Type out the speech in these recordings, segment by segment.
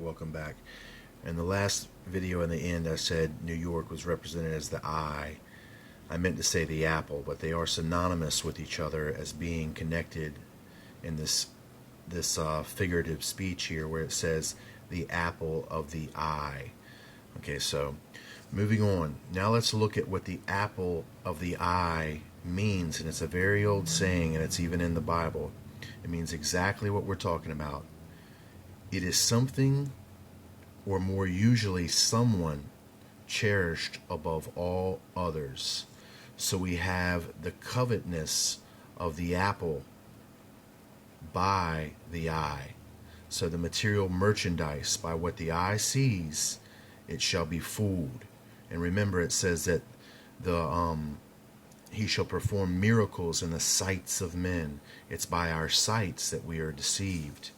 welcome back. In the last video in the end, I said New York was represented as the eye. I meant to say the apple, but they are synonymous with each other as being connected in this figurative speech here, where it says the apple of the eye. Okay, so moving on. Now let's look at what the apple of the eye means, and it's a very old saying, and it's even in the Bible. It means exactly what we're talking about. It is something, or more usually someone, cherished above all others. So we have the covetousness of the apple by the eye. So the material merchandise, by what the eye sees, it shall be fooled. And remember, it says that he shall perform miracles in the sights of men. It's by our sights that we are deceived.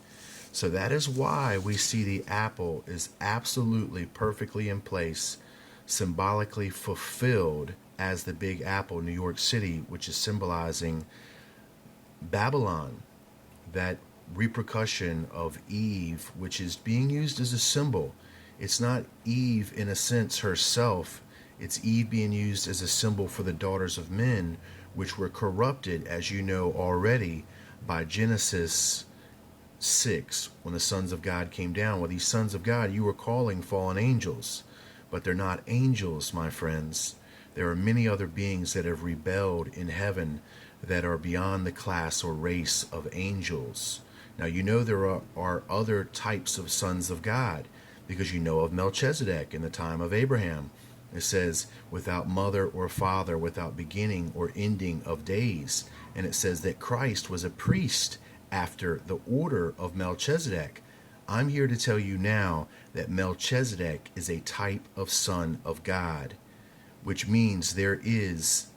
So that is why we see the apple is absolutely perfectly in place, symbolically fulfilled as the Big Apple, New York City, which is symbolizing Babylon, that repercussion of Eve, which is being used as a symbol. It's not Eve in a sense herself. It's Eve being used as a symbol for the daughters of men, which were corrupted, as you know already, by Genesis 6, when the sons of God came down. Well, these sons of God you were calling fallen angels, but they're not angels, my friends. There are many other beings that have rebelled in heaven that are beyond the class or race of angels. Now, you know there are other types of sons of God, because you know of Melchizedek in the time of Abraham. It says, without mother or father, without beginning or ending of days. And it says that Christ was a priest after the order of Melchizedek. I'm here to tell you now that Melchizedek is a type of son of God, which means there is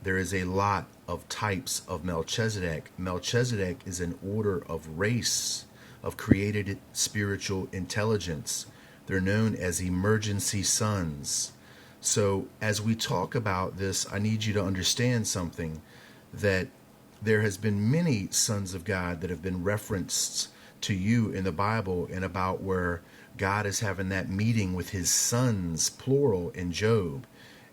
a lot of types of Melchizedek. Melchizedek is an order of race, of created spiritual intelligence. They're known as emergency sons. So as we talk about this, I need you to understand something, that there has been many sons of God that have been referenced to you in the Bible, and about where God is having that meeting with his sons, plural, in Job.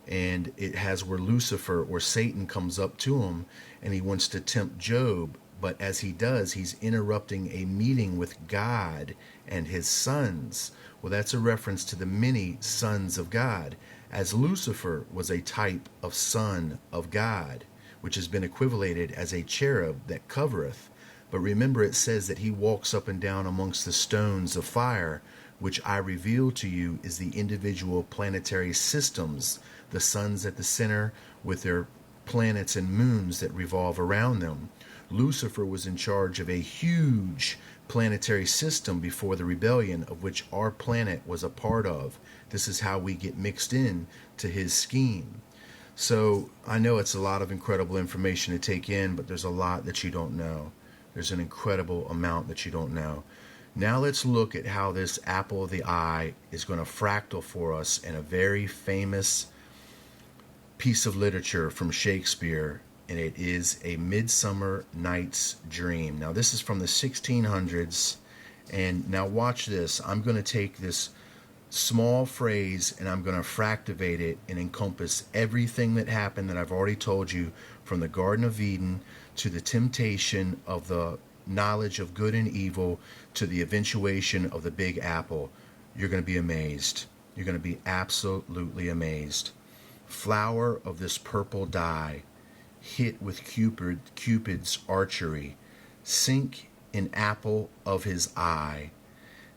And it has where Lucifer or Satan comes up to him and he wants to tempt Job. But as he does, he's interrupting a meeting with God and his sons. Well, that's a reference to the many sons of God, as Lucifer was a type of son of God, which has been equivalated as a cherub that covereth. But remember, it says that he walks up and down amongst the stones of fire, which I reveal to you is the individual planetary systems, the suns at the center with their planets and moons that revolve around them. Lucifer was in charge of a huge planetary system before the rebellion, of which our planet was a part of. This is how we get mixed in to his scheme. So I know it's a lot of incredible information to take in, but there's a lot that you don't know. There's an incredible amount that you don't know. Now let's look at how this apple of the eye is going to fractal for us in a very famous piece of literature from Shakespeare, and it is A Midsummer Nights Dream. Now this is from the 1600s, and now watch this. I'm going to take this small phrase and I'm going to fractivate it and encompass everything that happened that I've already told you, from the Garden of Eden to the temptation of the knowledge of good and evil to the eventuation of the Big Apple. You're going to be amazed. You're going to be absolutely amazed. Flower of this purple dye, hit with Cupid's archery, sink in apple of his eye.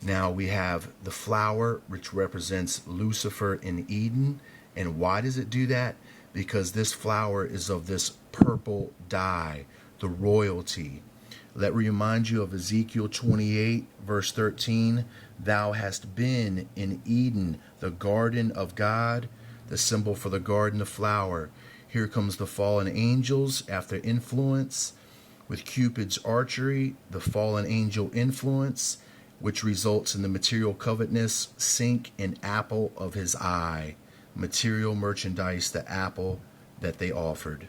Now we have the flower, which represents Lucifer in Eden. And why does it do that? Because this flower is of this purple dye, the royalty. Let me remind you of Ezekiel 28, verse 13. Thou hast been in Eden, the garden of God, the symbol for the garden of flower. Here comes the fallen angels after influence with Cupid's archery, the fallen angel influence, which results in the material covetousness, sink in apple of his eye. Material merchandise, the apple that they offered.